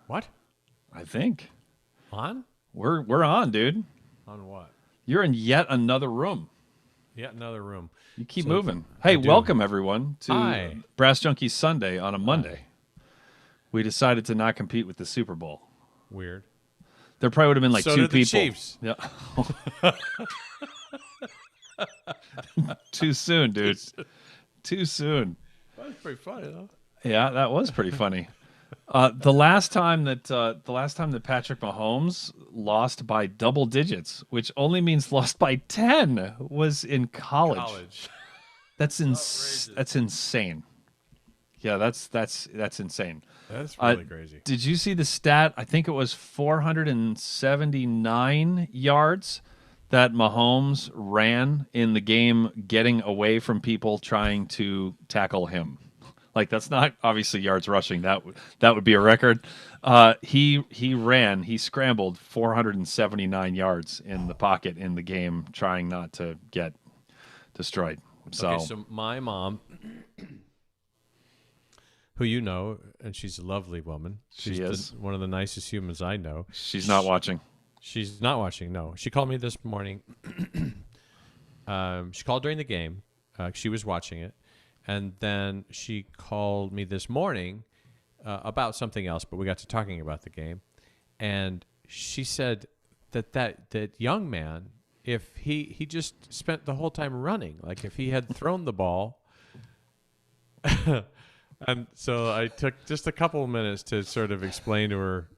What? I think. On? We're on, dude. On what? You're in yet another room. Yet another room. You keep So moving. Hey, I do. welcome everyone to Hi. Brass Junkies Sunday on a Monday. Hi. We decided to not compete with the Super Bowl. Weird. There probably would have been like So two did the people. Chiefs. Yeah. Too soon, dude. Too soon. That was pretty funny, though. Yeah, that was pretty funny. The last time that Patrick Mahomes lost by double digits, which only means lost by 10, was in college. That's insane. Yeah, that's insane. That's really crazy. Did you see the stat? I think it was 479 yards that Mahomes ran in the game, getting away from people trying to tackle him. Like, that's not obviously yards rushing. That would be a record. He scrambled 479 yards in the pocket in the game, trying not to get destroyed. Okay, so my mom, who you know, and she's a lovely woman. She is one of the nicest humans I know. She's not watching. She's not watching. No, she called me this morning. She called during the game. She was watching it. And then she called me this morning about something else, but we got to talking about the game. And she said that young man, if he just spent the whole time running, like if he had thrown the ball. And so I took just a couple of minutes to sort of explain to her,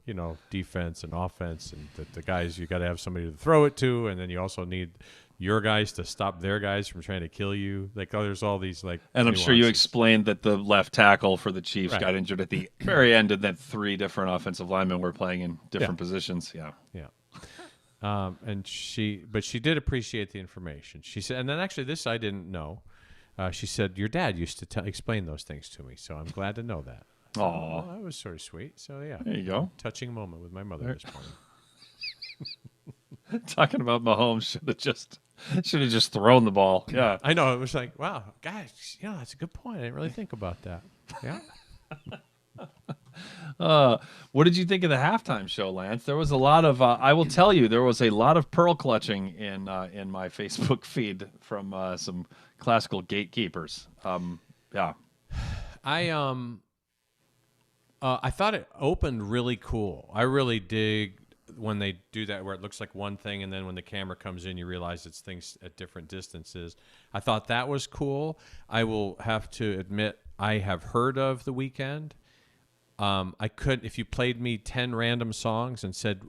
defense and offense, and that the guys, you got to have somebody to throw it to, and then you also need your guys to stop their guys from trying to kill you. Like, there's all these And nuances. I'm sure you explained that the left tackle for the Chiefs Right. got injured at the very end, and that 3 different offensive linemen were playing in different positions. Yeah. And she did appreciate the information. She said, and then actually this I didn't know. She said, your dad used to explain those things to me, so I'm glad to know that. Aw. Well, that was sort of sweet. So, yeah. There you go. Touching moment with my mother this morning. Talking about Mahomes, should have just thrown the ball. Yeah. I know. It was like, wow, guys, that's a good point. I didn't really think about that. Yeah. What did you think of the halftime show, Lance? There was a lot of I will tell you, there was a lot of pearl clutching in my Facebook feed from some classical gatekeepers. Yeah. I thought it opened really cool. I really dig when they do that, where it looks like one thing, and then when the camera comes in, you realize it's things at different distances. I thought that was cool. I will have to admit, I have heard of The Weeknd. I could, if you played me 10 random songs and said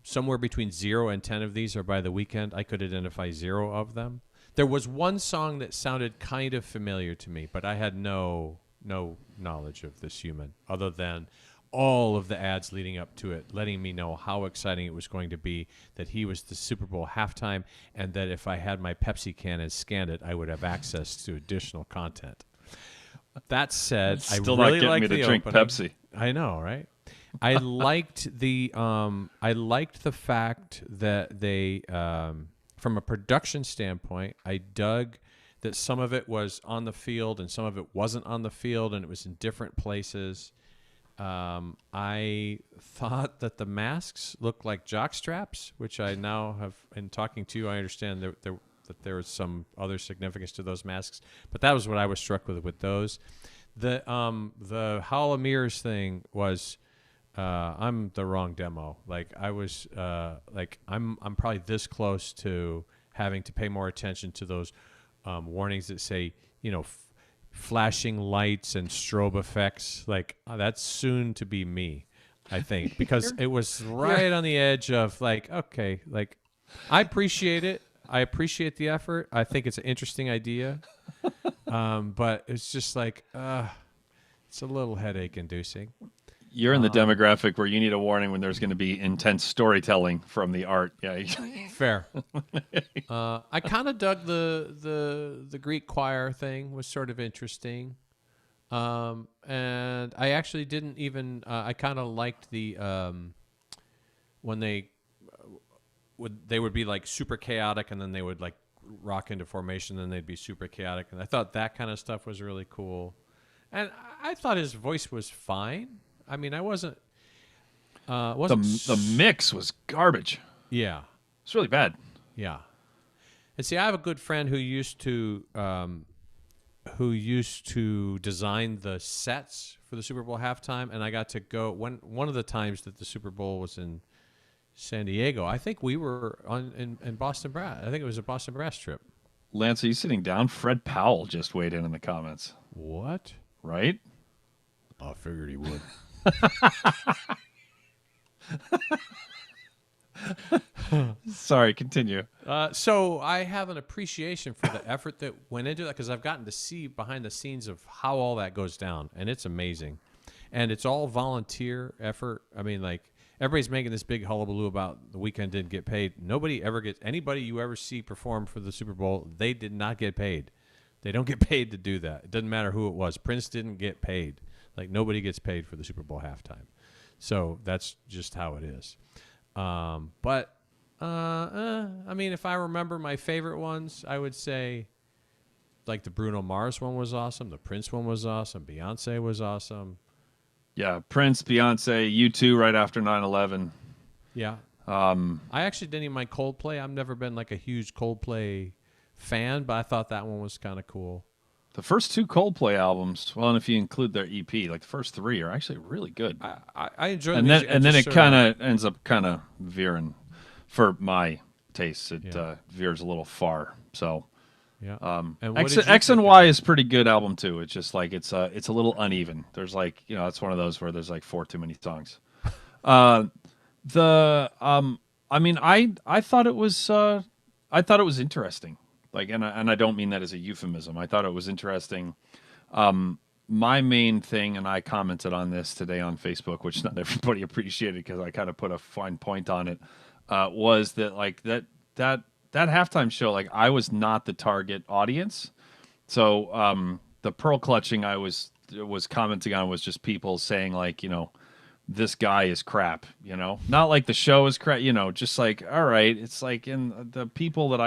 somewhere between 0 and 10 of these are by The Weeknd, I could identify 0 of them. There was one song that sounded kind of familiar to me, but I had no knowledge of this human other than all of the ads leading up to it, letting me know how exciting it was going to be, that he was the Super Bowl halftime, and that if I had my Pepsi can and scanned it, I would have access to additional content. That said, Still I really not liked getting me the to drink opening. Pepsi. I know, right? I liked the fact that they, from a production standpoint, I dug that some of it was on the field and some of it wasn't on the field, and it was in different places. I thought that the masks looked like jock straps, which I now have, in talking to you, I understand that there was some other significance to those masks, but that was what I was struck with those. The Hall of Mirrors thing was, I'm the wrong demo. Like, I was, I'm probably this close to having to pay more attention to those warnings that say, flashing lights and strobe effects. Like, that's soon to be me, I think, because it was right on the edge of like, okay, like, I appreciate it. I appreciate the effort. I think it's an interesting idea. But it's just like, it's a little headache inducing. You're in the demographic where you need a warning when there's going to be intense storytelling from the art. Yeah. Fair. I kind of dug the Greek choir thing, was sort of interesting. And I actually didn't even, I kind of liked the, when they would be like super chaotic, and then they would like rock into formation, and then they'd be super chaotic. And I thought that kind of stuff was really cool. And I thought his voice was fine. I mean, I wasn't, It The wasn't mix was garbage. yeah. It's really bad. Yeah. And see, I have a good friend who used to design the sets for the Super Bowl halftime, and I got to go one of the times that the Super Bowl was in San Diego. I think we were in Boston Brass. I think it was a Boston Brass trip. Lance, are you sitting down? Fred Powell just weighed in the comments. What? Right? I figured he would. Sorry, continue. So I have an appreciation for the effort that went into that because I've gotten to see behind the scenes of how all that goes down, and it's amazing. And it's all volunteer effort. I mean, like, everybody's making this big hullabaloo about the weekend didn't get paid. Nobody ever gets, anybody you ever see perform for the Super Bowl, they did not get paid. They don't get paid to do that. It doesn't matter who it was. Prince didn't get paid. Like, nobody gets paid for the Super Bowl halftime. So that's just how it is. I mean, if I remember my favorite ones, I would say like the Bruno Mars one was awesome. The Prince one was awesome. Beyonce was awesome. Yeah, Prince, Beyonce, U2 right after 9/11. Yeah. I actually didn't even mind Coldplay. I've never been like a huge Coldplay fan, but I thought that one was kind of cool. The first two Coldplay albums, well, and if you include their EP, like the first three are actually really good. I enjoy And the music. then it kind of ends up kind of veering, for my tastes. It veers a little far. So, yeah. And what X and Y is pretty good album too. It's just like it's a little uneven. There's like, it's one of those where there's like 4 too many songs. I mean, I thought it was interesting. Like, and I don't mean that as a euphemism. I thought it was interesting. My main thing, and I commented on this today on Facebook, which not everybody appreciated because I kind of put a fine point on it, was that like that halftime show, like I was not the target audience. So the pearl clutching I was commenting on was just people saying like, this guy is crap, not like the show is crap, just like, all right. It's like, in the people that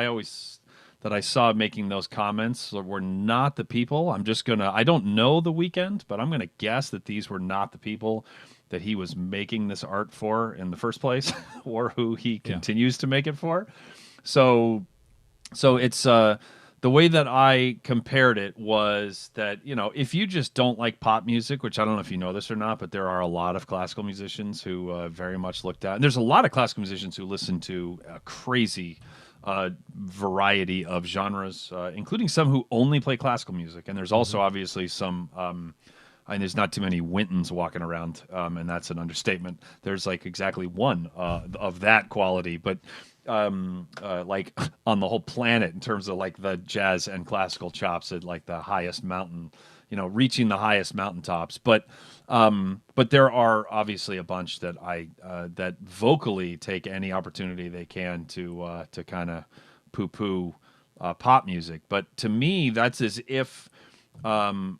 I saw making those comments were not the people. I don't know The Weeknd, but I'm going to guess that these were not the people that he was making this art for in the first place or who he continues to make it for. So it's, the way that I compared it was that, if you just don't like pop music, which I don't know if you know this or not, but there are a lot of classical musicians who very much looked at, and there's a lot of classical musicians who listen to crazy variety of genres, including some who only play classical music. And there's also obviously some, and there's not too many Wintons walking around, and that's an understatement. There's like exactly one of that quality, but like on the whole planet in terms of like the jazz and classical chops at like the highest mountain, reaching the highest mountaintops. But there are obviously a bunch that that vocally take any opportunity they can to kind of poo-poo pop music. But to me, that's as if I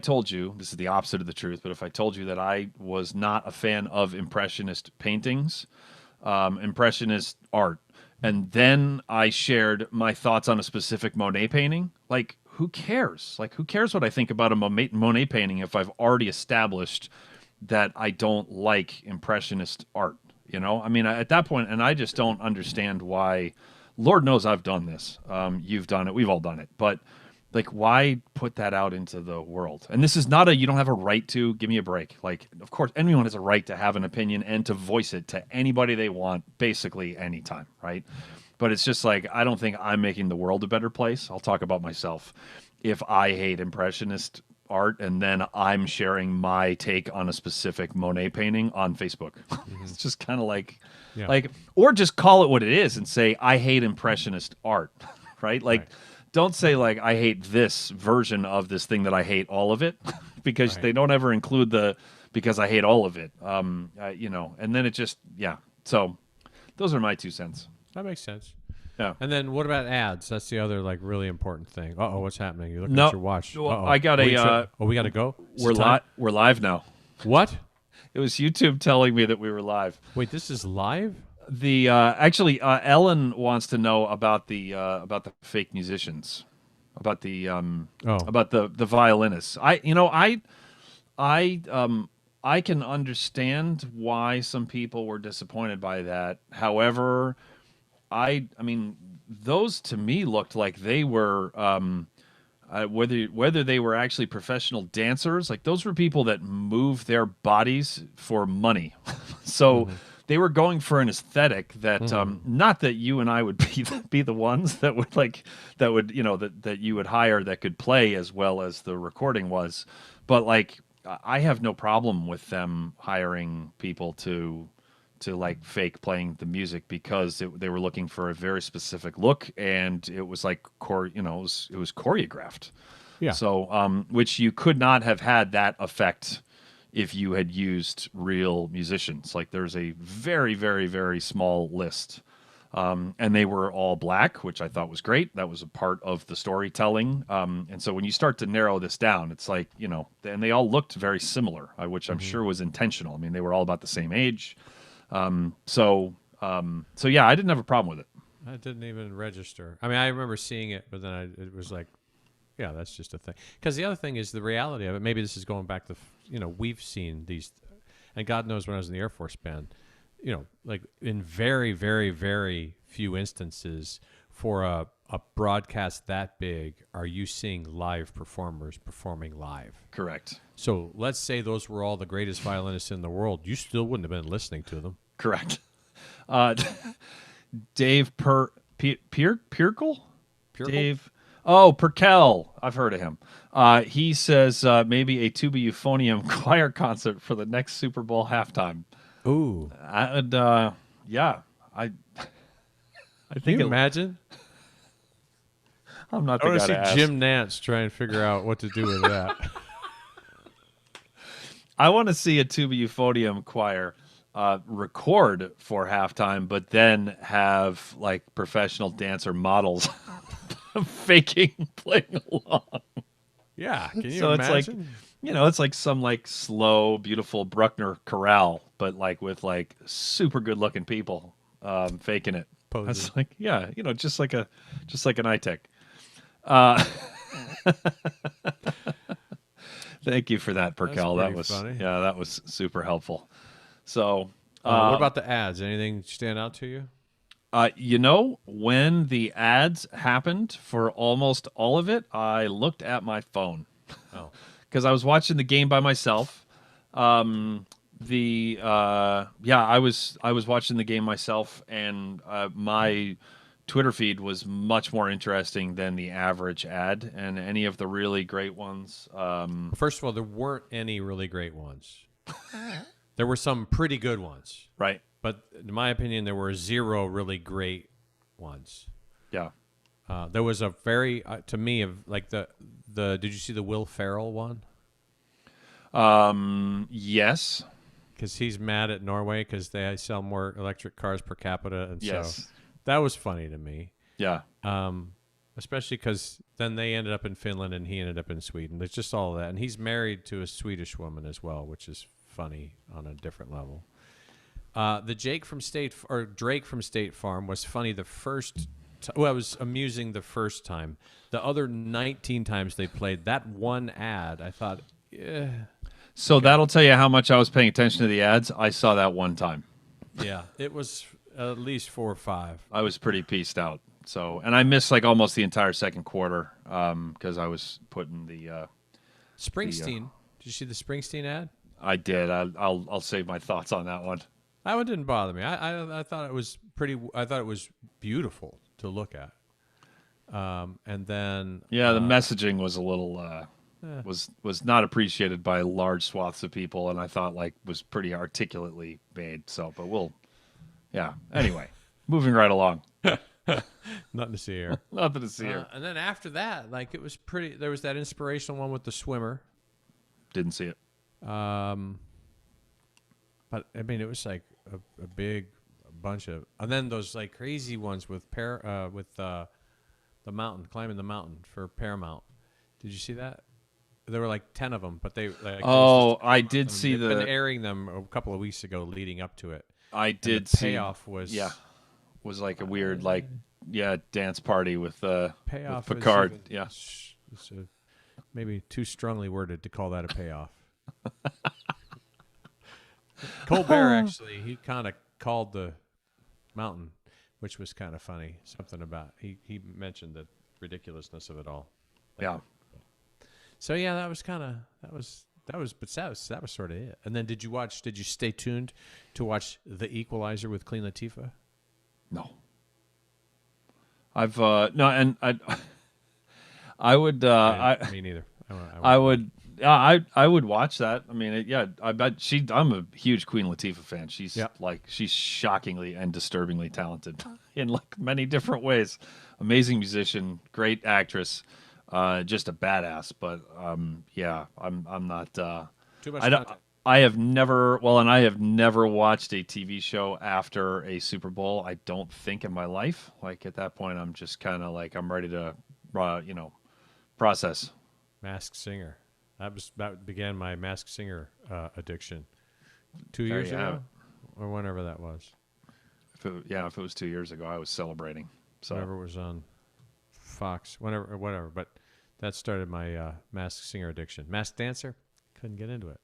told you, this is the opposite of the truth, but if I told you that I was not a fan of impressionist paintings, impressionist art, and then I shared my thoughts on a specific Monet painting, like, who cares? Like, who cares what I think about a Monet painting if I've already established that I don't like impressionist art? I mean, at that point, and I just don't understand why. Lord knows I've done this. You've done it. We've all done it. But like, why put that out into the world? And this is not you don't have a right to. Give me a break. Like, of course, anyone has a right to have an opinion and to voice it to anybody they want, basically anytime, right? But it's just like, I don't think I'm making the world a better place. I'll talk about myself. If I hate impressionist art and then I'm sharing my take on a specific Monet painting on Facebook, it's just kind of like, or just call it what it is and say, I hate impressionist art, right? Like, don't say like, I hate this version of this thing that I hate all of it, because they don't ever include because I hate all of it. And then it just, So those are my 2 cents. That makes sense. Yeah. And then what about ads? That's the other like really important thing. What's happening? You're looking at your watch. I got we got to go. We're live now. What? It was YouTube telling me that we were live. Wait, this is live? The actually, Ellen wants to know about the fake musicians, about the violinists. I can understand why some people were disappointed by that. However, I mean, those to me looked like they were whether they were actually professional dancers, like those were people that move their bodies for money. So they were going for an aesthetic that not that you and I would be the ones that would that you would hire that could play as well as the recording was, but like I have no problem with them hiring people to like fake playing the music because they were looking for a very specific look, and it was like it was choreographed. Yeah. So which you could not have had that effect if you had used real musicians. Like there's a very, very, very small list. And they were all black, which I thought was great. That was a part of the storytelling. And so when you start to narrow this down, it's like, and they all looked very similar, which I'm sure was intentional. I mean, they were all about the same age. So yeah, I didn't have a problem with it. I didn't even register. I mean, I remember seeing it, but then it was like, yeah, that's just a thing. Because the other thing is the reality of it. Maybe this is going back to, we've seen these, and God knows when I was in the Air Force Band, like in very, very, very few instances for a broadcast that big, are you seeing live performers performing live? Correct. So let's say those were all the greatest violinists in the world. You still wouldn't have been listening to them. Correct. Dave Pirkle? Dave. Oh, Perkel. I've heard of him. He says maybe a tuba euphonium choir concert for the next Super Bowl halftime. Ooh. Yeah. I think. Can you imagine? I'm not the I want guy to to see ask. Jim Nantz try and figure out what to do with that. I want to see a tuba euphonium choir record for halftime, but then have like professional dancer models faking playing along. Yeah, can you So imagine? it's like, it's like some like slow, beautiful Bruckner chorale, but like with like super good looking people faking it. Posing. That's like, yeah, just like an iTech. Thank you for that, Perkel. That was funny. Yeah, that was super helpful. So, what about the ads? Anything stand out to you? when the ads happened for almost all of it, I looked at my phone. Oh, Because I was watching the game by myself. I was watching the game myself, and my Twitter feed was much more interesting than the average ad, and any of the really great ones. first of all, there weren't any really great ones. There were some pretty good ones, Right. but in my opinion, there were 0 really great ones. Yeah. There was a very, to me, of like the. Did you see the Will Ferrell one? Yes. Because he's mad at Norway because they sell more electric cars per capita, and Yes. so that was funny to me. Yeah. Especially because then they ended up in Finland and he ended up in Sweden. There's just all of that, and he's married to a Swedish woman as well, which is funny on a different level. The Drake from State Farm was funny the first. It was amusing the first time. The other 19 times they played that one ad, I thought, So that'll tell you how much I was paying attention to the ads. I saw that one time. yeah, it was at least 4 or 5. I was pretty pieced out. So, and I missed like almost the entire second quarter because I was putting the. Springsteen. Did you see the Springsteen ad? I did. I'll save my thoughts on that one. That one didn't bother me. I thought it was pretty. I thought it was beautiful to look at. And then Yeah, the messaging was a little was not appreciated by large swaths of people, and I thought like was pretty articulately made. So, but anyway, moving right along. nothing to see here. Nothing to see here. And then after that, like it was pretty. There was that inspirational one with the swimmer. Didn't see it. But I mean, it was like a big bunch of, and then those like crazy ones with the mountain, climbing the mountain for Paramount. Did you see that? There were like 10 of them, but they. Like, I did see they've been airing them a couple of weeks ago, leading up to it. I did and the see. Payoff was was like a weird dance party with payoff with Picard. Even, yeah, it's maybe too strongly worded to call that a payoff. Colbert actually, he kind of called the mountain, which was kind of funny. Something about he mentioned the ridiculousness of it all. Yeah. So yeah, that was sort of it. And then did you stay tuned to watch The Equalizer with Queen Latifah? No. I've no, and I would me neither. I would I would watch that. I mean, I bet I'm a huge Queen Latifah fan. She's she's shockingly and disturbingly talented in like many different ways. Amazing musician, great actress, just a badass. But I'm not. Too much content. I have never watched a TV show after a Super Bowl. I don't think in my life. Like at that point, I'm just kind of like I'm ready to, process. Masked Singer. That began my Masked Singer addiction 2 years ago, or whenever that was. If it was 2 years ago, I was celebrating. So whenever it was on Fox, whatever. But that started my Masked Singer addiction. Masked Dancer, couldn't get into it.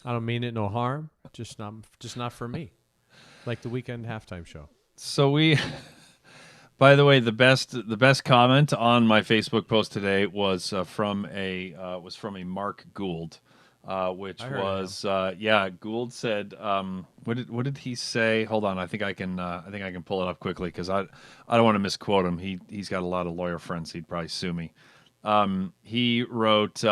I don't mean it no harm, just not for me. Like the Weekend halftime show. So by the way, the best comment on my Facebook post today was from a Mark Gould, which was Gould said, what did he say? Hold on, I think I can pull it up quickly because I don't want to misquote him. He's got a lot of lawyer friends. He'd probably sue me. He wrote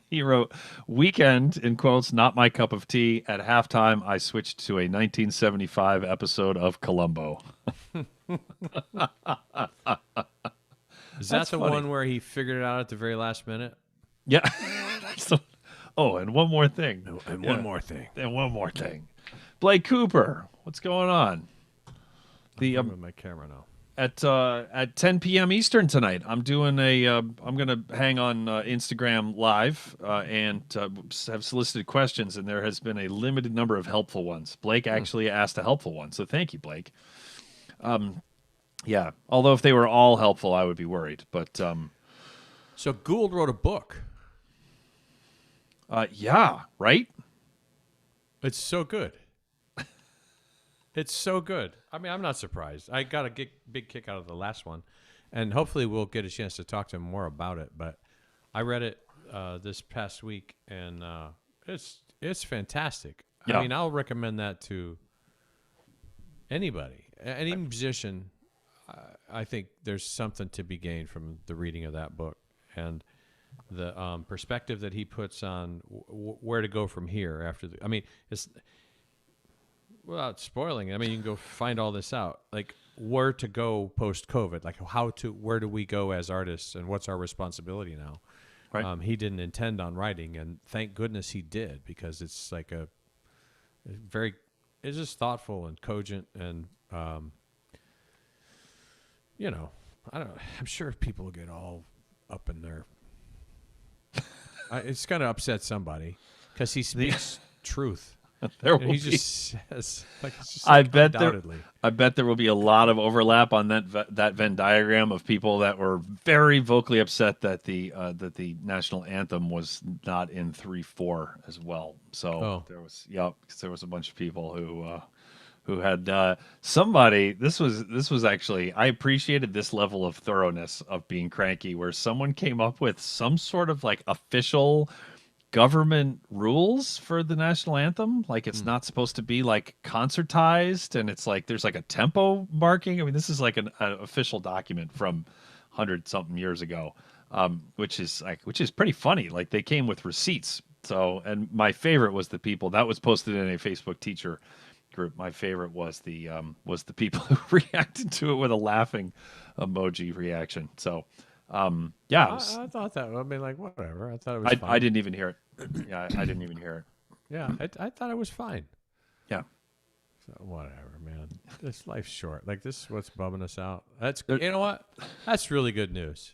he wrote, "Weekend," in quotes, "not my cup of tea. At halftime, I switched to a 1975 episode of Columbo." Is that the funny. one where he figured it out at the very last minute? Yeah. And one more thing. One more thing. And one more thing. Blake Cooper, what's going on? I'm with my camera now. At 10 p.m. Eastern tonight, I'm doing I'm gonna hang on Instagram Live and have solicited questions, and there has been a limited number of helpful ones. Blake actually asked a helpful one, so thank you, Blake. Yeah. Although if they were all helpful, I would be worried. But so Gould wrote a book. Yeah, right. It's so good. It's so good. I mean, I'm not surprised. I got a big kick out of the last one, and hopefully we'll get a chance to talk to him more about it. But I read it this past week, and it's fantastic. Yeah. I mean, I'll recommend that to anybody, any musician. I think there's something to be gained from the reading of that book and the perspective that he puts on where to go from here after. I mean, it's. Without spoiling it, I mean, you can go find all this out, like where to go post-COVID, like where do we go as artists, and what's our responsibility now? Right. He didn't intend on writing, and thank goodness he did, because it's like it's just thoughtful and cogent, and I'm sure people will get all up in there. It's going to upset somebody because he speaks truth. Just says, I bet there will be a lot of overlap on that Venn diagram of people that were very vocally upset that the national anthem was not in 3/4 as well. So there was a bunch of people who had somebody. This was actually, I appreciated this level of thoroughness of being cranky, where someone came up with some sort of like official government rules for the national anthem. Like it's not supposed to be like concertized, and it's like there's like a tempo marking. I mean, this is like an official document from 100-something years ago, which is pretty funny. Like they came with receipts. So, and my favorite was the people that was posted in a Facebook teacher group. My favorite was the people who reacted to it with a laughing emoji reaction. So I thought that. I mean, like, whatever. I thought it was fine. I didn't even hear it. Yeah, I didn't even hear it. Yeah, I thought it was fine. Yeah. So whatever, man. This life's short. Like, this is what's bumming us out. You know what? That's really good news.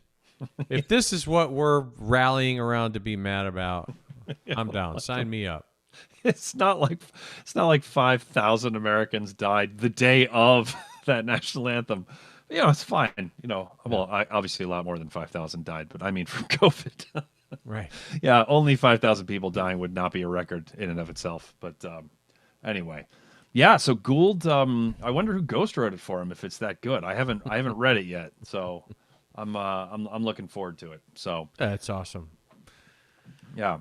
If this is what we're rallying around to be mad about, I'm down. Sign me up. It's not like 5,000 Americans died the day of that national anthem. It's fine. Well, obviously a lot more than 5,000 died, but I mean from COVID. Right. Yeah, only 5,000 people dying would not be a record in and of itself. But anyway, yeah. So Gould, I wonder who ghost wrote it for him if it's that good. I haven't read it yet, so I'm looking forward to it. So That's awesome. yeah,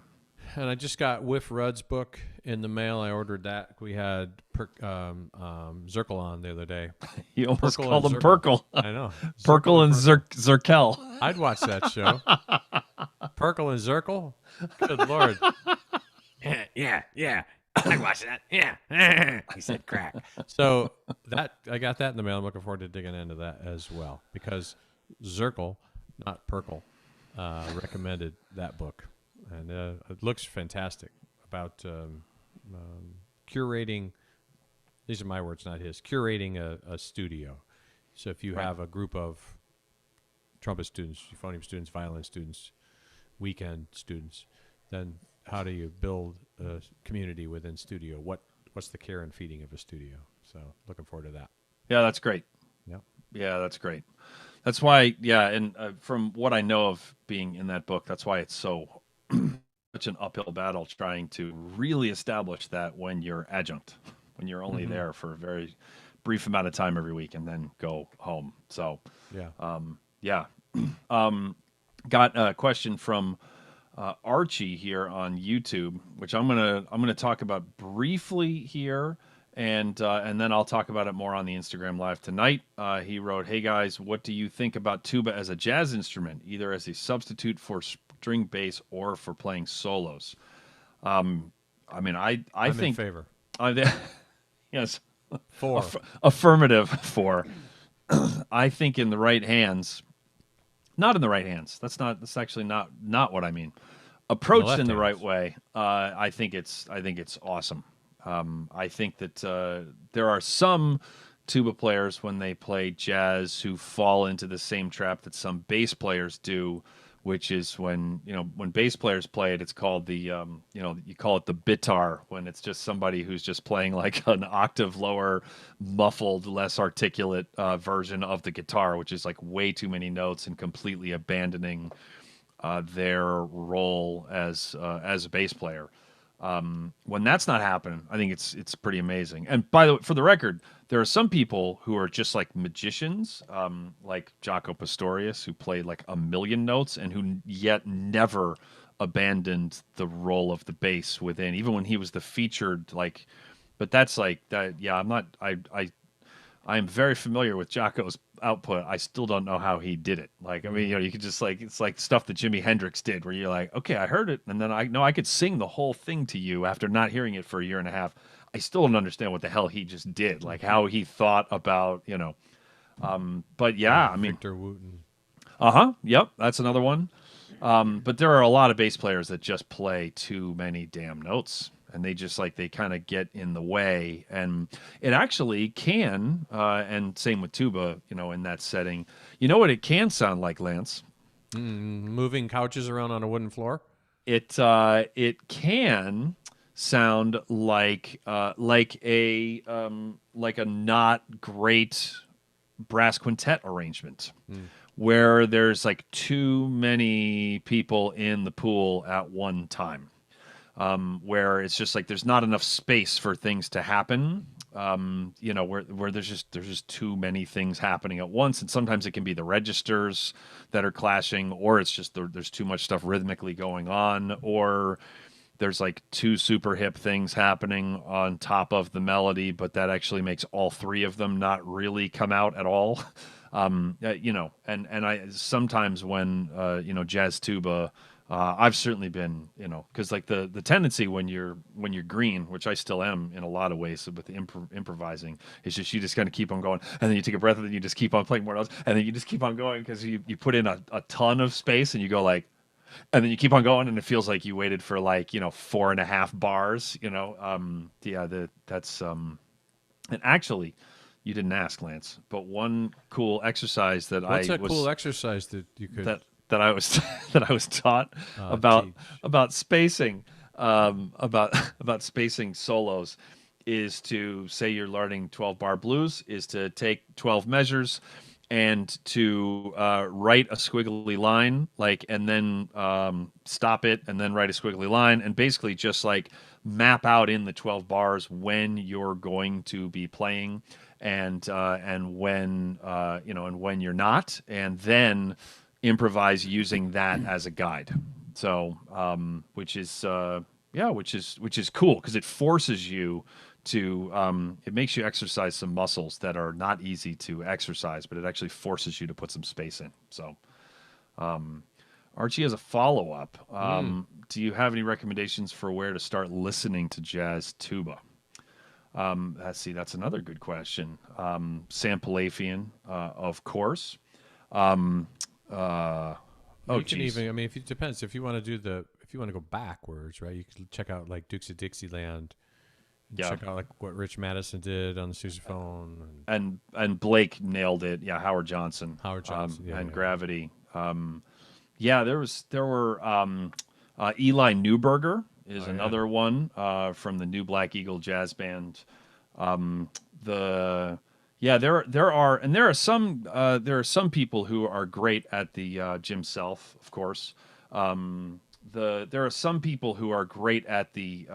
And I just got Whiff Rudd's book in the mail. I ordered that. We had Zirkle on the other day. you almost Perkle called and him Zirkle. Perkle, I know. Perkle and Perkle. Zirkel. I'd watch that show. Perkle and Zirkle. Good Lord. Yeah. I watched that. Yeah. He said crack. So that I got that in the mail. I'm looking forward to digging into that as well because Zirkle, not Perkle, recommended that book. And it looks fantastic about curating. These are my words, not his. Curating a studio. So if you have a group of trumpet students, euphonium students, violin students, weekend students, then how do you build a community within studio? What's the care and feeding of a studio? So looking forward to that. Yeah, that's great. Yep. Yeah, that's great. That's why, yeah, and from what I know of being in that book, that's why it's so such an uphill battle trying to really establish that when you're adjunct, when you're only there for a very brief amount of time every week and then go home. So, Yeah. Got a question from Archie here on YouTube, which I'm gonna talk about briefly here, and then I'll talk about it more on the Instagram Live tonight. He wrote, "Hey guys, what do you think about tuba as a jazz instrument, either as a substitute for string bass or for playing solos?" I mean, I'm I'm think in favor. yes, For. affirmative for. I think in the right hands. Not in the right hands. That's actually not what I mean. Approached in the right way, I think it's awesome. I think that there are some tuba players when they play jazz who fall into the same trap that some bass players do, which is when bass players play it, it's called the you call it the bitar, when it's just somebody who's just playing like an octave lower, muffled, less articulate version of the guitar, which is like way too many notes and completely abandoning their role as a bass player. When that's not happening, I think it's pretty amazing. And by the way, for the record, there are some people who are just like magicians, like Jaco Pastorius, who played like a million notes and who yet never abandoned the role of the bass within, even when he was the featured like. But that's like that. Yeah, I'm very familiar with Jaco's output. I still don't know how he did it. Like, I mean, you could just like, it's like stuff that Jimi Hendrix did where you're like, okay, I heard it. And then I know I could sing the whole thing to you after not hearing it for a year and a half. I still don't understand what the hell he just did. Like how he thought about, but yeah, I mean, Victor Wooten. Yep. That's another one. But there are a lot of bass players that just play too many damn notes. And they kind of get in the way, and it actually can. And same with tuba, in that setting. You know what it can sound like, Lance? Moving couches around on a wooden floor. It can sound like a not great brass quintet arrangement, where there's like too many people in the pool at one time. Where it's just like there's not enough space for things to happen. Where there's just too many things happening at once, and sometimes it can be the registers that are clashing, or it's just there's too much stuff rhythmically going on, or there's like two super hip things happening on top of the melody, but that actually makes all three of them not really come out at all. And I sometimes when jazz tuba. I've certainly been, because like the tendency when you're green, which I still am in a lot of ways with improvising, is just you just kind of keep on going, and then you take a breath, and then you just keep on playing more notes, and then you just keep on going because you put in a ton of space, and you go like, and then you keep on going, and it feels like you waited for like 4.5 bars, that's and actually. You didn't ask, Lance, but one cool exercise that What's a cool exercise that you could that I was that I was taught about spacing about spacing solos is to say you're learning 12 bar blues is to take 12 measures and to write a squiggly line, like, and then stop it, and then write a squiggly line, and basically just like map out in the 12 bars when you're going to be playing, and when and when you're not, and then improvise using that as a guide. So, which is cool because it forces you to it makes you exercise some muscles that are not easy to exercise, but it actually forces you to put some space in. So, Archie has a follow up. Do you have any recommendations for where to start listening to jazz tuba? Let's see, that's another good question. Sam Palafian, of course. You can even, I mean, if it depends. If you want to go backwards, right? You can check out like Dukes of Dixieland. Yeah. Check out like what Rich Madison did on the sousaphone. And Blake nailed it. Yeah, Howard Johnson. And Gravity. There were Eli Neuberger is another one from the New Black Eagle Jazz Band. There are some people who are great at the Jim Self, of course. There are some people who are great at the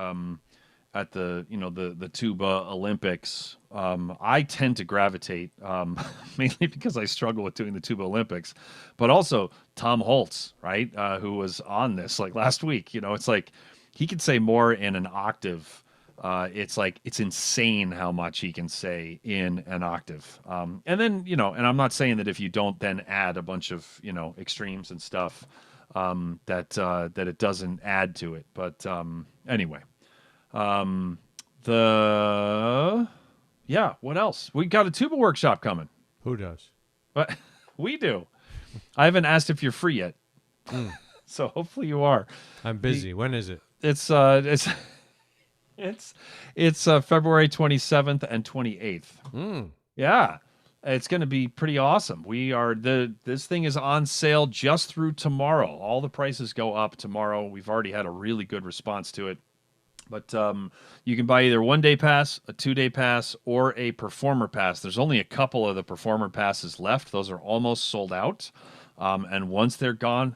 the tuba Olympics. I tend to gravitate mainly because I struggle with doing the tuba Olympics, but also Tom Holtz, right? Who was on this like last week. It's like he could say more in an octave. It's insane how much he can say in an octave. And then, and I'm not saying that if you don't then add a bunch of, extremes and stuff, that it doesn't add to it. But anyway, what else? We got a tuba workshop coming. Who does? But we do. I haven't asked if you're free yet. So hopefully you are. I'm busy. When is it? It's February 27th and 28th. Yeah. It's going to be pretty awesome. This thing is on sale just through tomorrow. All the prices go up tomorrow. We've already had a really good response to it. But you can buy either 1 day pass, a 2 day pass, or a performer pass. There's only a couple of the performer passes left. Those are almost sold out. And once they're gone,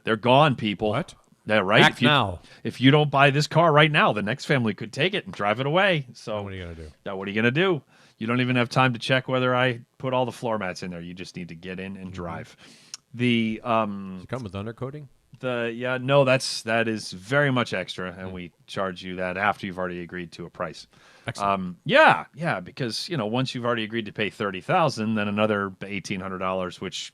people. What? Yeah, right. Act now. If you don't buy this car right now, the next family could take it and drive it away. So what are you gonna do? What are you gonna do? You don't even have time to check whether I put all the floor mats in there. You just need to get in and drive. The Does it come with undercoating? That is very much extra, and we charge you that after you've already agreed to a price. Excellent. Because once you've already agreed to pay $30,000, then another $1,800, which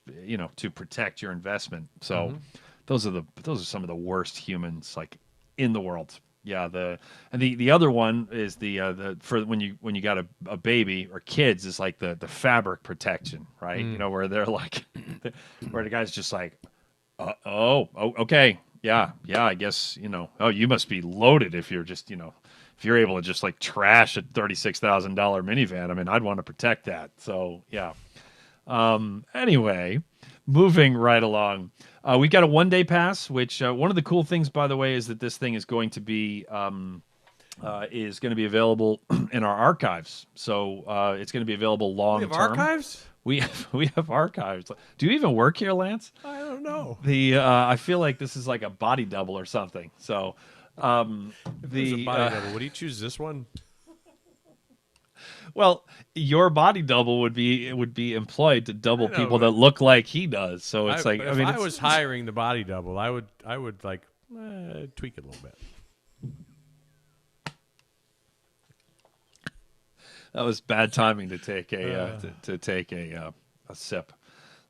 to protect your investment. So those are some of the worst humans like in the world. Yeah, the other one is the for when you got a baby or kids is like the fabric protection, right? Where they're like where the guy's just like, okay, yeah, I guess you must be loaded if you're just if you're able to just like trash a $36,000 minivan. I mean, I'd want to protect that. So yeah. Anyway, moving right along. We got a 1 day pass, which one of the cool things, by the way, is that this thing is going to be available in our archives. So it's going to be available long term. We have archives? We have archives. Do you even work here, Lance? I don't know. I feel like this is like a body double or something. So the body double. Would you choose this one? Well, your body double would be employed to double people that look like he does. So it's like, if I was hiring the body double, I would like tweak it a little bit. That was bad timing to take a sip.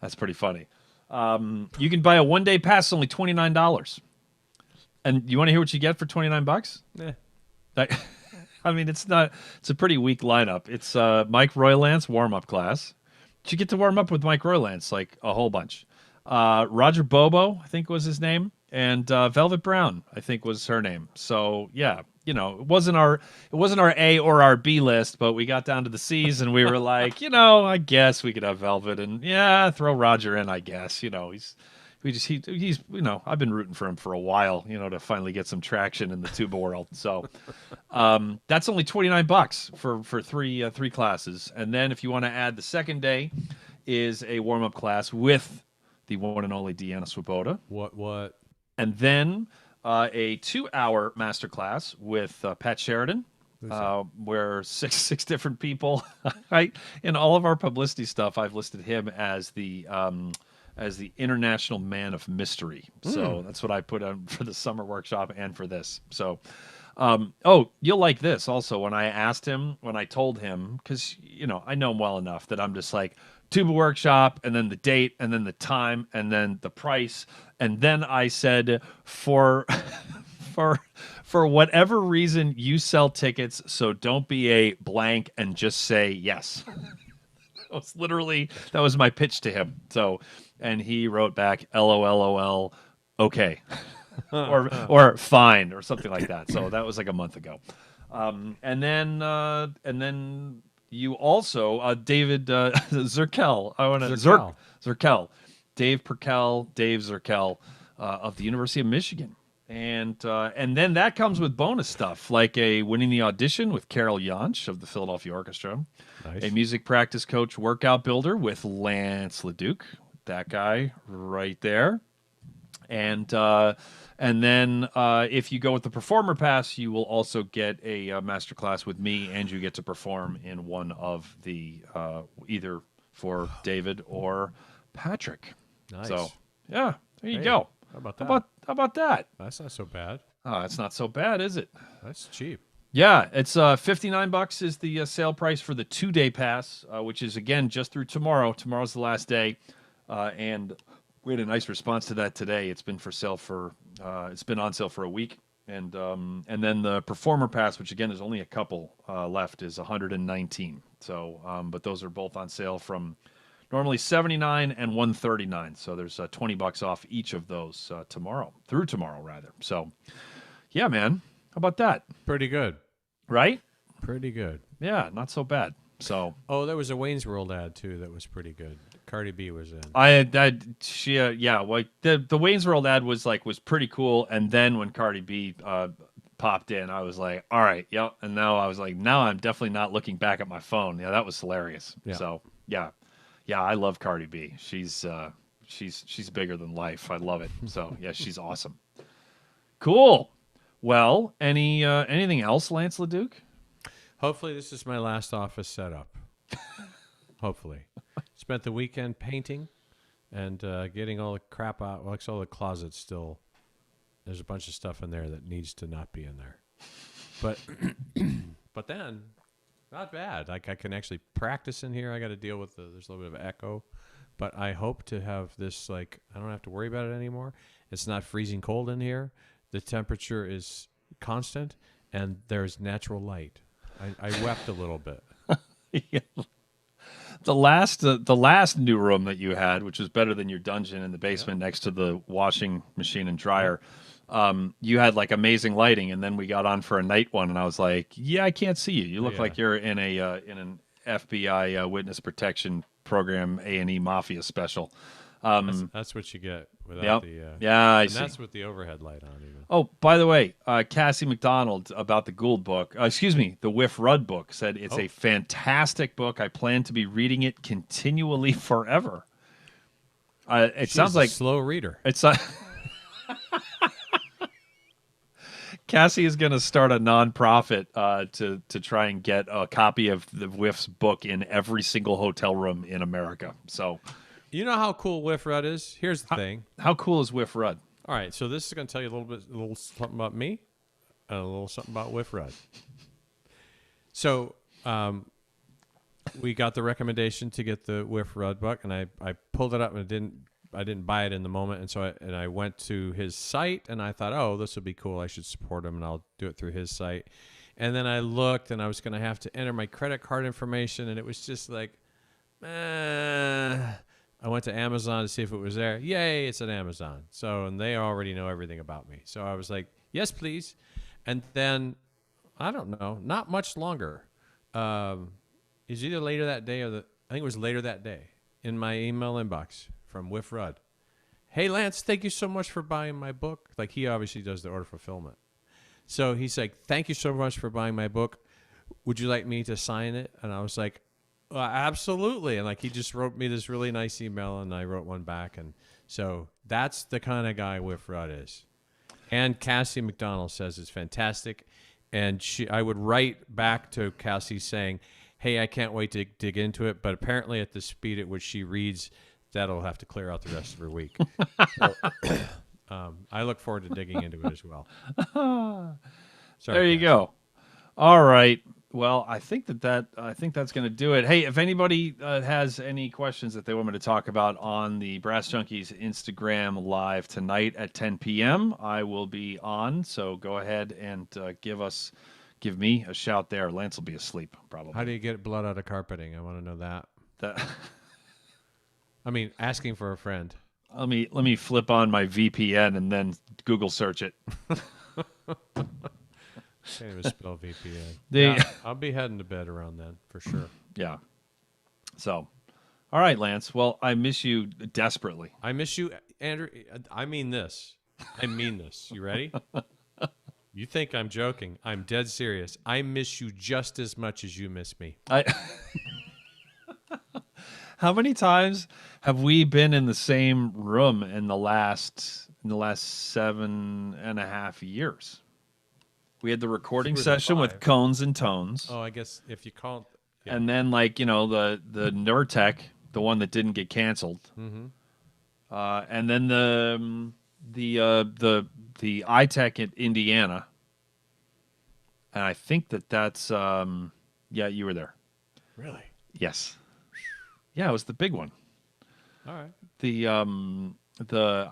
That's pretty funny. You can buy a 1 day pass, only $29. And you want to hear what you get for $29? Yeah. I mean, it's a pretty weak lineup. It's Mike Roylance warm-up class. You get to warm up with Mike Roylance, like a whole bunch. Roger Bobo, I think was his name, and Velvet Brown, I think was her name. So yeah, it wasn't our A or our B list, but we got down to the C's and we were like, I guess we could have Velvet, and throw Roger in, I guess. He's I've been rooting for him for a while, to finally get some traction in the tuba world. So that's only $29 for three classes. And then if you want to add the second day, is a warm-up class with the one and only Deanna Swoboda. What? And then a 2-hour masterclass with Pat Sheridan, where six different people. In all of our publicity stuff, I've listed him as the international man of mystery. So that's what I put on for the summer workshop and for this. So, you'll like this also. When I told him, because I know him well enough that I'm just like, Tuba Workshop, and then the date, and then the time, and then the price, and then I said, for whatever reason, you sell tickets, so don't be a blank and just say yes. That was my pitch to him. So, and he wrote back, LOL, okay, or fine, or something like that. So that was like a month ago, and then. You also, David Zirkel. Zirkel. Dave Zirkel of the University of Michigan. And then that comes with bonus stuff, like a winning the audition with Carol Jansch of the Philadelphia Orchestra, Nice. a music practice coach workout builder with Lance LeDuc, that guy right there. And then if you go with the Performer Pass, you will also get a master class with me, and you get to perform in one of the either for David or Patrick. Nice. So yeah, there you go. How about that? How about that? That's not so bad. It's not so bad, is it? That's cheap. Yeah, it's $59 is the sale price for the 2-day pass, which is again just through tomorrow. Tomorrow's the last day, and we had a nice response to that today. It's been for sale for it's been on sale for a week, and then the Performer Pass, which again is only a couple left, is $119. So, but those are both on sale from normally $79 and $139. So there's $20 off each of those through tomorrow rather. So, yeah, man, how about that? Pretty good. Right? Pretty good. Yeah, not so bad. So, there was a Wayne's World ad too that was pretty good. Cardi B was in. The Wayne's World ad was pretty cool, and then when Cardi B popped in, I was like, all right, yep. And now I was like, now I'm definitely not looking back at my phone. Yeah, that was hilarious. Yeah. So yeah, I love Cardi B. She's bigger than life. I love it. So yeah, she's awesome. Cool. Well, anything else, Lance LeDuc? Hopefully, this is my last office setup. Hopefully. Spent the weekend painting and getting all the crap out. Well, all the closets still. There's a bunch of stuff in there that needs to not be in there. But then, not bad. Like I can actually practice in here. I got to deal with there's a little bit of echo. But I hope to have this, I don't have to worry about it anymore. It's not freezing cold in here. The temperature is constant, and there's natural light. I wept a little bit. Yeah. The last new room that you had, which was better than your dungeon in the basement next to the washing machine and dryer, you had amazing lighting, and then we got on for a night one, and I was like, yeah, I can't see you. You look like you're in an FBI witness protection program A&E mafia special. That's what you get without the I and see. that's with the overhead light on even. Oh, by the way, Cassie McDonald about the Gould book, the Whiff Rudd book, said it's a fantastic book. I plan to be reading it continually forever. It sounds like a slow reader. It's Cassie is going to start a nonprofit to try and get a copy of the Whiff's book in every single hotel room in America. So, you know how cool Whiff Rudd is? Here's the thing. How cool is Whiff Rudd? All right, so this is going to tell you a little something about me, and a little something about Whiff Rudd. So, we got the recommendation to get the Whiff Rudd book, and I pulled it up, and I didn't buy it in the moment, and so I went to his site, and I thought, oh, this would be cool. I should support him, and I'll do it through his site. And then I looked, and I was going to have to enter my credit card information, and it was just like, I went to Amazon to see if it was there. Yay, it's at Amazon. So, and they already know everything about me. So I was like, yes, please. And then, I don't know, not much longer. It's either later that day I think it was later that day in my email inbox from Whiff Rudd. Hey, Lance, thank you so much for buying my book. He obviously does the order fulfillment. So he's like, thank you so much for buying my book. Would you like me to sign it? And I was like, Absolutely. And like he just wrote me this really nice email, and I wrote one back, and so that's the kind of guy Whiff Rudd is. And Cassie McDonald says it's fantastic, and I would write back to Cassie saying, "Hey, I can't wait to dig into it," but apparently at the speed at which she reads, that'll have to clear out the rest of her week. So, I look forward to digging into it as well. Sorry, there you Cassie. go. All right. Well, I think that's going to do it. Hey, if anybody has any questions that they want me to talk about on the Brass Junkies Instagram live tonight at 10 p.m., I will be on. So go ahead and give me a shout there. Lance will be asleep probably. How do you get blood out of carpeting? I want to know that. That I mean, asking for a friend. let me flip on my VPN and then Google search it. Can't even spell VPN. The- Yeah, I'll be heading to bed around then for sure. Yeah. So, all right, Lance. Well, I miss you desperately. I miss you, Andrew. I mean this. I mean this. You ready? You think I'm joking. I'm dead serious. I miss you just as much as you miss me. How many times have we been in the same room in the last 7.5 years? We had the recording 4 to session 5. with Cones and Tones. Oh, I guess if you call it. Yeah. And then, the Nurtec, the one that didn't get canceled. Mm-hmm. And then the iTech in Indiana. And I think that's you were there. Really? Yes. Yeah, it was the big one. All right. I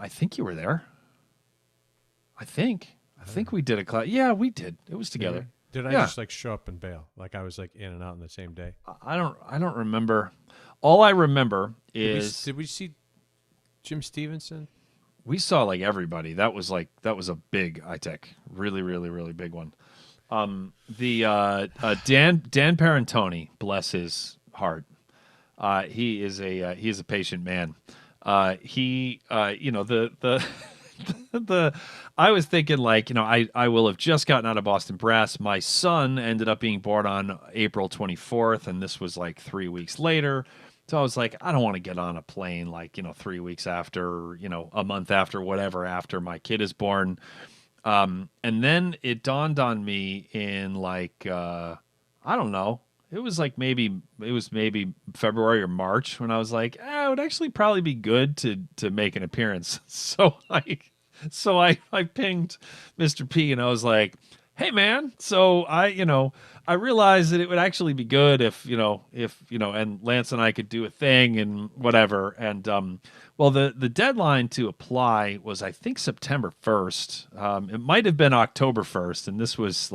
think you were there. I think we did a class. Yeah, we did. It was together. Did I Yeah. just like show up and bail? Like I was like in and out in the same day? I don't remember. All I remember is Did we see Jim Stevenson? we saw like everybody. That was a big iTech, really, really, really big one. Dan Parentoni, bless his heart. He is a patient man. I was thinking I will have just gotten out of Boston Brass. My son ended up being born on April 24th, and this was like 3 weeks later. So I was like, I don't want to get on a plane 3 weeks after, a month after, whatever, after my kid is born. And then it dawned on me in I don't know. It was maybe February or March when I was like, it would actually probably be good to make an appearance. So I pinged Mr. P and I was like, hey man, so I realized that it would actually be good if and Lance and I could do a thing and whatever. And the deadline to apply was I think September 1st. It might have been October 1st, and this was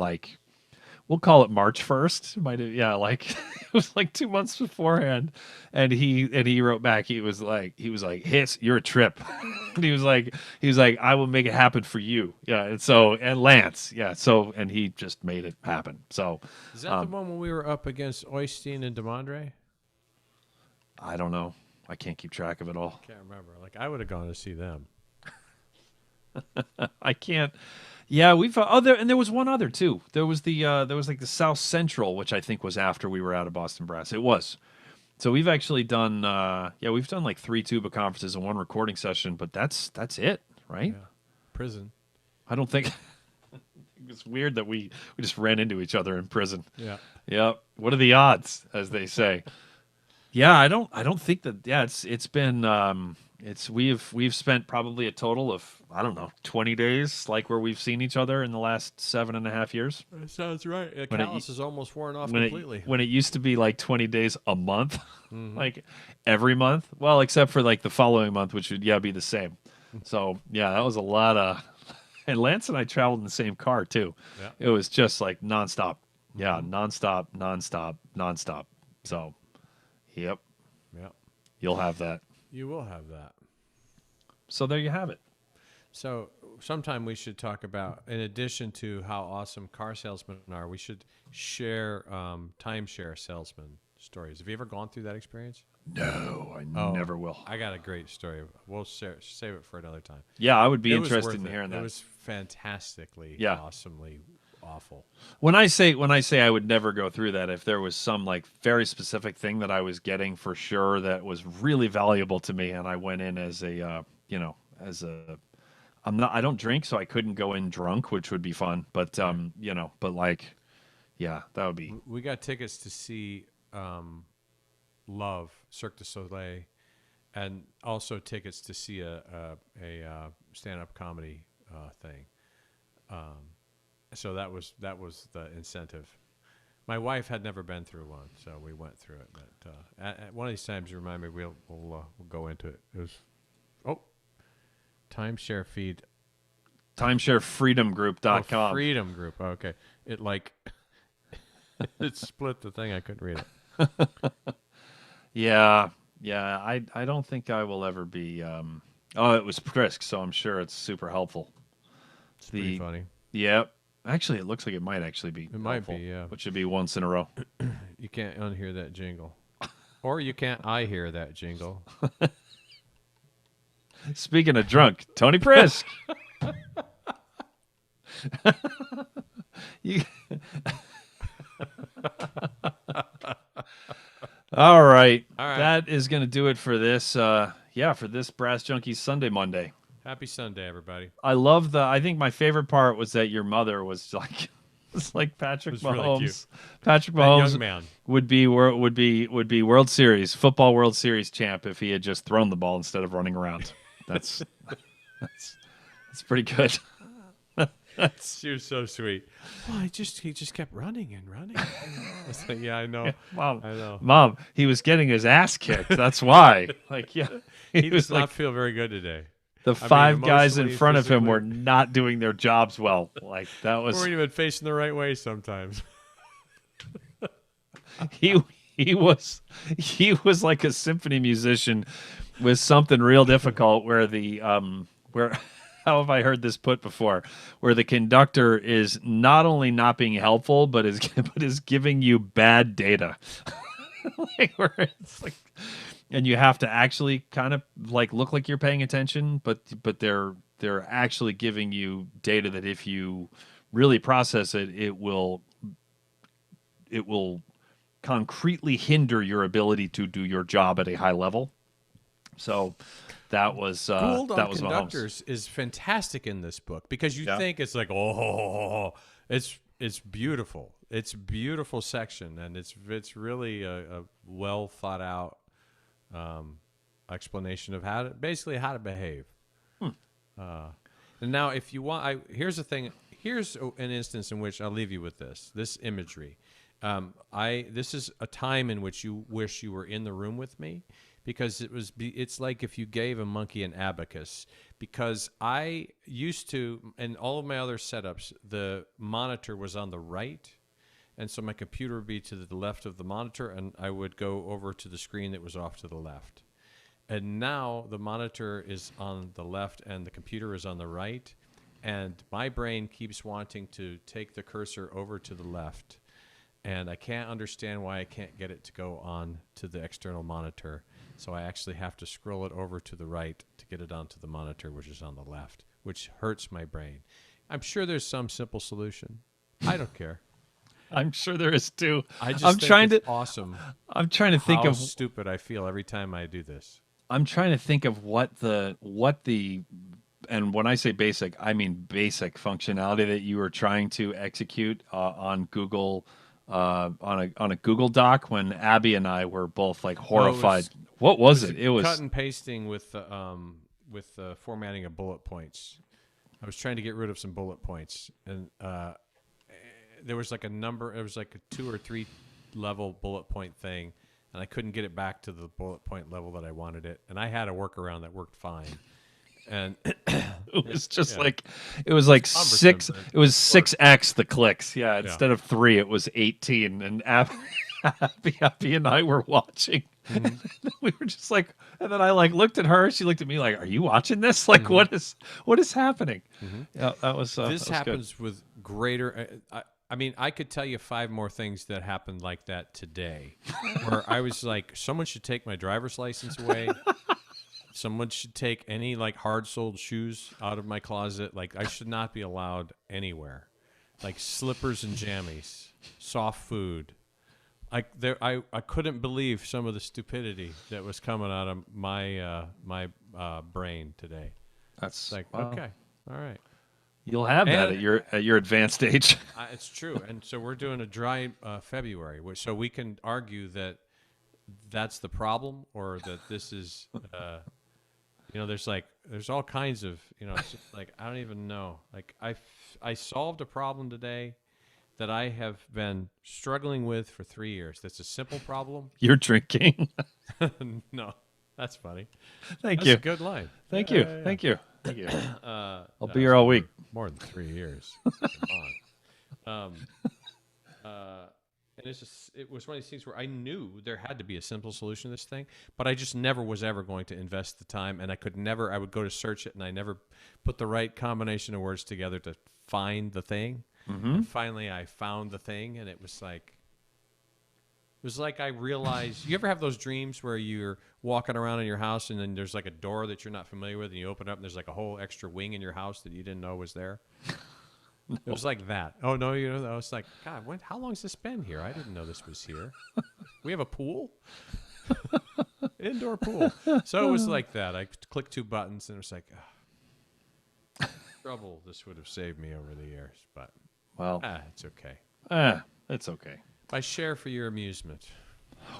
we'll call it March 1st. Might have, it was 2 months beforehand. And he wrote back. He was like, "Hiss, you're a trip." And he was like, "I will make it happen for you." Yeah. And Lance, yeah. So, and he just made it happen. So, Is that the one when we were up against Oystein and DeMondre? I don't know. I can't keep track of it all. Can't remember. I would have gone to see them. I can't. Yeah, there was one other too. There was the South Central, which I think was after we were out of Boston Brass. It was. So we've actually done we've done 3 tuba conferences and 1 recording session, but that's it, right? Yeah. Prison. I don't think it's weird that we just ran into each other in prison. Yeah. Yeah. What are the odds, as they say? Yeah, I don't think that. Yeah, it's been we've spent probably a total of 20 days where we've seen each other in the last 7.5 years. That sounds right. When Callus is almost worn off when completely. When it used to be 20 days a month, every month. Well, except for the following month, which would be the same. So yeah, that was a lot of. And Lance and I traveled in the same car too. Yeah. It was just nonstop. Yeah, nonstop. So, yep, Yeah. you'll have that. You will have that. So there you have it. So sometime we should talk about, in addition to how awesome car salesmen are, we should share timeshare salesman stories. Have you ever gone through that experience? No, I never will. I got a great story. We'll save it for another time. Yeah, I would be It was interested worth in it. hearing that. It was fantastically, Yeah. awesomely awful. When I say I would never go through that, if there was some like very specific thing that I was getting for sure that was really valuable to me, and I went in as a I don't drink, so I couldn't go in drunk, which would be fun. But but like, yeah, that would be. We got tickets to see Love, Cirque du Soleil, and also tickets to see a stand-up comedy thing. So that was the incentive. My wife had never been through one, so we went through it. But at one of these times, you remind me, we'll go into it. It was timeshare feed. Timesharefreedomgroup.com. Freedom Group. Okay, it it split the thing. I couldn't read it. Yeah. I don't think I will ever be. It was Prisk, so I'm sure it's super helpful. It's pretty funny. Yep. Actually, it looks like it might actually be. It might be, yeah. Which should be once in a row. You can't unhear that jingle, or you can't I hear that jingle. Speaking of drunk, Tony Prisk. All right. That is going to do it for this. For this Brass Junkies Sunday Monday. Happy Sunday, everybody. I think my favorite part was that your mother was like, it's like Patrick Mahomes. Really cute. Patrick Mahomes young man. would be football World Series champ if he had just thrown the ball instead of running around. That's pretty good. She was so sweet. Well, he just kept running and running. I was like, yeah, I know. Mom, I know. Mom, he was getting his ass kicked. That's why. Like, yeah. He does not feel very good today. The five guys in front of him were not doing their jobs well. Like, that was. Weren't even facing the right way sometimes. He was like a symphony musician with something real difficult where how have I heard this put before? Where the conductor is not only not being helpful, but is giving you bad data. Where it's like, and you have to actually kind of like look like you're paying attention, but they're actually giving you data that if you really process it, it will concretely hinder your ability to do your job at a high level. So that was Gould that on was conductors is fantastic in this book because you think it's like it's beautiful. It's a beautiful section, and it's really a well thought out explanation of how to behave. And now, if you want, here's the thing. Here's an instance in which I'll leave you with this imagery. This is a time in which you wish you were in the room with me, because it's like if you gave a monkey an abacus. Because I used to, in all of my other setups, the monitor was on the right, and so my computer would be to the left of the monitor, and I would go over to the screen that was off to the left. And now the monitor is on the left and the computer is on the right, and my brain keeps wanting to take the cursor over to the left, and I can't understand why I can't get it to go on to the external monitor. So I actually have to scroll it over to the right to get it onto the monitor, which is on the left, which hurts my brain. I'm sure there's some simple solution. I don't care. I'm sure there is too. Awesome. I'm trying to think how of stupid I feel every time I do this. I'm trying to think of what the and when I say basic, I mean basic functionality that you were trying to execute on Google on a Google Doc when Abby and I were both like horrified. What was it? It was cut and pasting with the formatting of bullet points. I was trying to get rid of some bullet points, and there was like a number. It was like a 2 or 3 level bullet point thing, and I couldn't get it back to the bullet point level that I wanted it. And I had a workaround that worked fine. And it was just like it was like six. It was 6x the clicks. Yeah, instead of 3, it was 18. And Abby and I were watching. Mm-hmm. And we were just like, and then I like looked at her. She looked at me like, "Are you watching this? Like, what is happening?" Mm-hmm. Yeah, that was. This happens with greater. I mean, I could tell you 5 more things that happened like that today, where I was like, someone should take my driver's license away. Someone should take any like hard-soled shoes out of my closet. Like, I should not be allowed anywhere. like slippers and jammies, soft food. I couldn't believe some of the stupidity that was coming out of my brain today. That's Like, wow. okay, all right. You'll have that And- at your advanced age. It's true. And so we're doing a dry February, so we can argue that that's the problem, or that this is, there's all kinds of, it's just like, I don't even know. Like I solved a problem today that I have been struggling with for 3 years. That's a simple problem. You're drinking. No, that's funny. Thank That's you. a good line. Thank Yeah, you. yeah, yeah. Thank you. Thank you. I'll be here all week. More than 3 years. Come on. And it was one of these things where I knew there had to be a simple solution to this thing, but I just never was ever going to invest the time, and I would go to search it, and I never put the right combination of words together to find the thing. Mm-hmm. And finally I found the thing, and it was like I realized, you ever have those dreams where you're walking around in your house and then there's like a door that you're not familiar with, and you open it up and there's like a whole extra wing in your house that you didn't know was there? No. It was like that. Oh, no, I was like, God, how long has this been here? I didn't know this was here. We have a pool? Indoor pool. So it was like that. I clicked 2 buttons and it was like, trouble this would have saved me over the years. But, Well, it's okay. it's okay. I share for your amusement.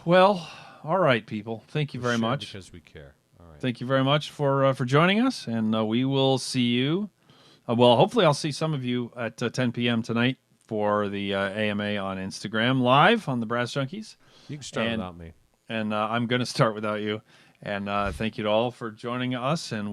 Well, all right, people. Thank you very Share much. because we care. All right. Thank you very much for joining us, and we will see you. Well, hopefully I'll see some of you at 10 p.m. tonight for the AMA on Instagram live on the Brass Junkies. You can start without me. And I'm going to start without you. And thank you to all for joining us, and